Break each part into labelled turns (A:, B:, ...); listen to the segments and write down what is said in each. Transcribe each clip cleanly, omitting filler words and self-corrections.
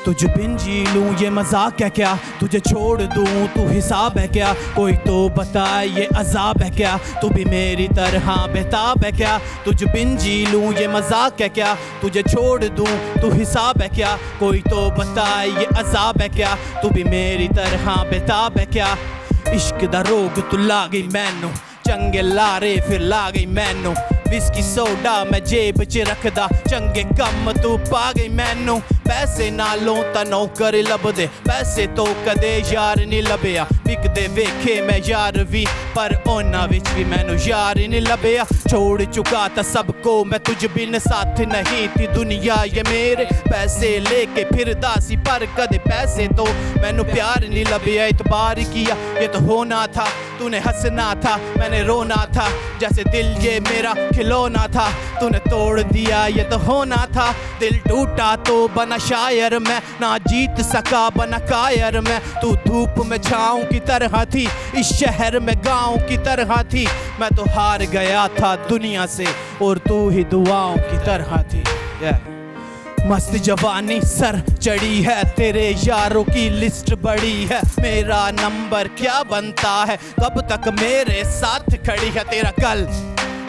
A: तुझ बिन जी लूं ये मजाक है क्या, तुझे छोड़ दूं तू हिसाब है क्या, कोई तो बताए ये अजाब है क्या, तू भी मेरी तरह बेताब है क्या। तुझ बिन जी लूं ये मजाक है क्या, तुझे छोड़ दूं तू हिसाब है क्या, कोई तो बताए ये अजाब है क्या, तू भी मेरी तरह बेताब है क्या। इश्क दा रोग तू ला गई मैनू, चंगे लारे फिर ला गई मैनू, विस्की सोडा मैं जेब च रखदा, चंगे कम तू पा गई मैनू। पैसे नालों ता नौकर लभदे, पैसे तो कदे यार नहीं लभया, विकदे वेखे मैं यार भी पर उन्हां विच भी मैनू यार नहीं लभया। छोड़ चुका था सबको मैं तुझ बिन, साथ नहीं थी दुनिया ये मेरे, पैसे लेके फिरदा सी पर कदे पैसे तो मैनू प्यार नहीं लभया। इतबार किया ये तो होना था, तूने हंसना था मैंने रोना था, जैसे दिल ये मेरा खिलौना था, तूने तोड़ दिया ये तो होना था। दिल टूटा तो बना शायर मैं, ना जीत सका बना कायर मैं, तू धूप में छाँव की तरह थी, इस शहर में गाँव की तरह थी, मैं तो हार गया था दुनिया से और तू ही दुआओं की तरह थी। मस्त जवानी सर चढ़ी है, तेरे यारों की लिस्ट बड़ी है, मेरा नंबर क्या बनता है, कब तक मेरे साथ खड़ी है तेरा कल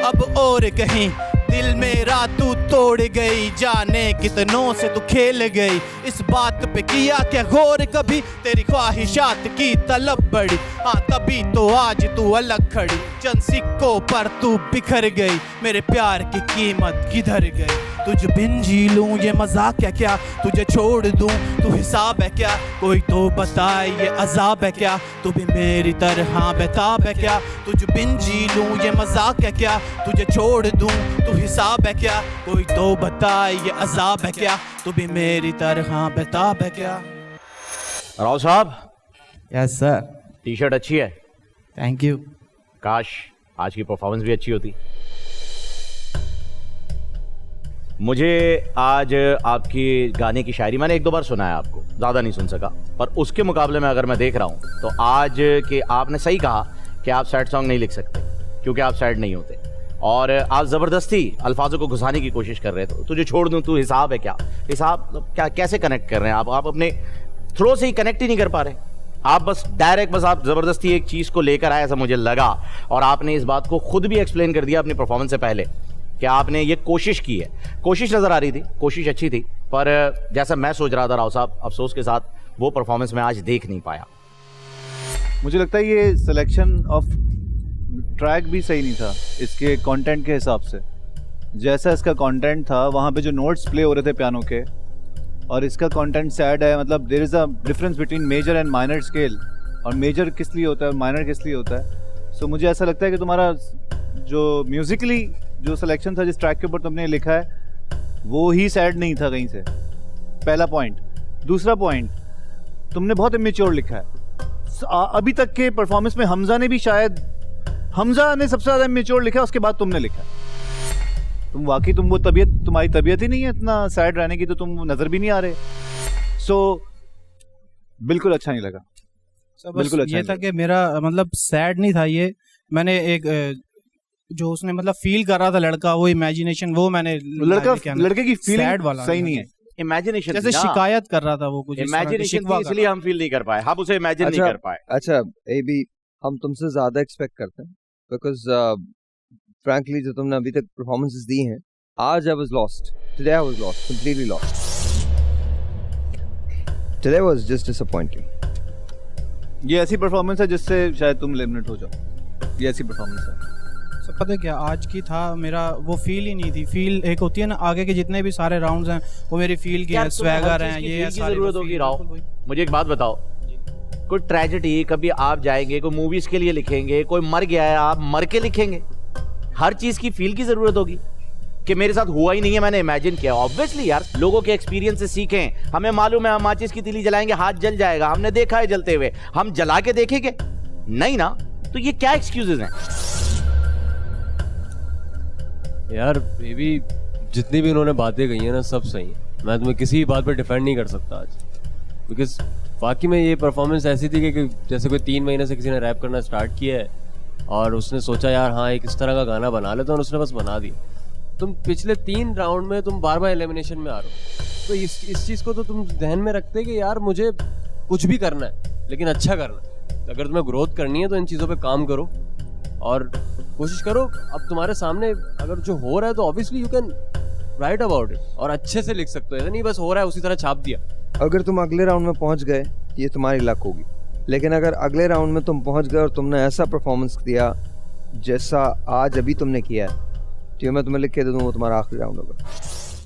A: अब और कहीं, दिल मेरा तू तोड़ गई, जाने कितनों से तू खेल गई, इस बात पे किया क्या गौर कभी, तेरी ख्वाहिशात की तलब बढ़ी, हाँ तभी तो आज तू अलग खड़ी, चंद सिक्कों पर तू बिखर गई, मेरे प्यार की कीमत किधर गई। तुझ बिन जी लूं ये मजाक है क्या, तुझे छोड़ दूं तू हिसाब है क्या, कोई तो बताए ये अजाब है क्या, तू भी मेरी तरह बेताब है क्या। तुझ बिन जी लूं ये मजाक है क्या, तुझे छोड़ दूं तू हिसाब है क्या, कोई तो बताए ये अजाब है क्या, तू भी मेरी तरह बेताब है क्या।
B: राव साहब।
A: Yes sir.
B: टी शर्ट अच्छी है।
A: Thank you.
B: काश आज की परफॉर्मेंस भी अच्छी होती। मुझे आज आपकी गाने की शायरी मैंने एक दो बार सुना है, आपको ज़्यादा नहीं सुन सका, पर उसके मुकाबले में अगर मैं देख रहा हूँ तो आज के आपने सही कहा कि आप सैड सॉन्ग नहीं लिख सकते क्योंकि आप सैड नहीं होते, और आप ज़बरदस्ती अल्फाजों को घुसाने की कोशिश कर रहे थे। तुझे छोड़ दूँ तू हिसाब है क्या, हिसाब क्या कैसे कनेक्ट कर रहे हैं आप अपने थ्रो से ही कनेक्ट ही नहीं कर पा रहे। आप बस डायरेक्ट बस आप ज़बरदस्ती एक चीज़ को लेकर आए ऐसा मुझे लगा, और आपने इस बात को खुद भी एक्सप्लेन कर दिया अपनी परफॉर्मेंस से पहले कि आपने ये कोशिश की है। कोशिश नज़र आ रही थी, कोशिश अच्छी थी, पर जैसा मैं सोच रहा था राव साहब, अफसोस के साथ वो परफॉर्मेंस मैं आज देख नहीं पाया।
C: मुझे लगता है ये सिलेक्शन ऑफ ट्रैक भी सही नहीं था इसके कंटेंट के हिसाब से। जैसा इसका कंटेंट था वहाँ पे जो नोट्स प्ले हो रहे थे पियानो के, और इसका कंटेंट सैड है, मतलब there is a difference between major and minor scale, और मेजर किस लिए होता है माइनर किस लिए होता है। सो मुझे ऐसा लगता है कि तुम्हारा जो म्यूज़िकली जो सिलेक्शन था जिस ट्रैक के ऊपर तुमने लिखा है वो ही सैड नहीं था कहीं से, पहला पॉइंट। दूसरा पॉइंट, तुमने बहुत इमेच्योर लिखा है। अभी तक के परफॉर्मेंस में हमजा ने भी शायद, हमजा ने सबसे ज़्यादा इमेच्योर लिखा, उसके बाद तुमने लिखा। तुम वाकई तुम वो तबीयत, तुम्हारी तबीयत ही नहीं है इतना सैड रहने की, तो तुम नज़र भी नहीं आ रहे। सो बिल्कुल अच्छा नहीं लगा।
A: बिल्कुल अच्छा ये था कि मेरा मतलब सैड नहीं था ये, मैंने एक जो उसने मतलब फील कर रहा था लड़का, वो इमेजिनेशन, वो मैंने
C: लड़के की फीलिंग
A: वाला
C: सही नहीं है।
B: इमेजिनेशन
A: जैसे शिकायत कर रहा था वो कुछ,
B: इमेजिनेशन इसलिए हम फील नहीं कर पाए, हम उसे इमेजिन नहीं कर पाए।
D: अच्छा एबी, हम तुमसे ज्यादा एक्सपेक्ट करते हैं बिकॉज फ्रैंकली जो तुमने अभी तक परफॉर्मेंसेस दी हैं, आज I was lost, today I was lost, completely lost, today was just disappointing.
C: ये ऐसी परफॉर्मेंस है जिससे शायद तुम एलिमिनेट हो जाओ, ये ऐसी परफॉर्मेंस है।
A: तो पता है क्या आज की था, मेरा वो फील ही नहीं थी। फील एक होती है ना, आगे के जितने भी सारे राउंड्स हैं वो मेरी फील की हैं, स्वैगर हैं, ये है सारी
B: जरूरत होगी। राव मुझे एक बात बताओ, कोई ट्रेजेडी कभी आप जाएंगे, कोई मूवीज के लिए लिखेंगे, कोई मर गया है आप मर के लिखेंगे, हर चीज की फील की जरूरत होगी कि मेरे साथ हुआ ही नहीं है मैंने इमेजिन किया। ऑब्वियसली यार, लोगों के एक्सपीरियंस से सीखें। हमें मालूम है हम माचिस की तीली जलाएंगे हाथ जल जाएगा, हमने देखा है जलते हुए, हम जला के देखेंगे नहीं ना, तो ये क्या एक्सक्यूजेस हैं
E: यार। बेबी जितनी भी उन्होंने बातें कही है ना सब सही है, मैं तुम्हें किसी भी बात पर डिफेंड नहीं कर सकता आज, बिकॉज वाकई में ये परफॉर्मेंस ऐसी थी कि जैसे कोई 3 महीने से किसी ने रैप करना स्टार्ट किया है और उसने सोचा यार हाँ एक इस तरह का गाना बना लेता, और उसने बस बना दिया। तुम पिछले 3 राउंड में तुम बार बार एलिमिनेशन में आ रहे हो, तो इस चीज़ को तो तुम ध्यान में रखते कि यार मुझे कुछ भी करना है लेकिन अच्छा करना है। अगर तुम्हें ग्रोथ करनी है तो इन चीज़ों पे काम करो और कोशिश करो। अब तुम्हारे सामने अगर जो हो रहा है तो obviously you can write about it और अच्छे से लिख सकते हो, ऐसा नहीं बस हो रहा है उसी तरह छाप दिया।
D: अगर तुम अगले राउंड में पहुंच गए ये तुम्हारी लक होगी, लेकिन अगर अगले राउंड में तुम पहुंच गए और तुमने ऐसा परफॉर्मेंस दिया जैसा आज अभी तुमने किया है, तो मैं तुम्हें लिख के दे दूँ वो तुम्हारा आखिरी राउंड होगा।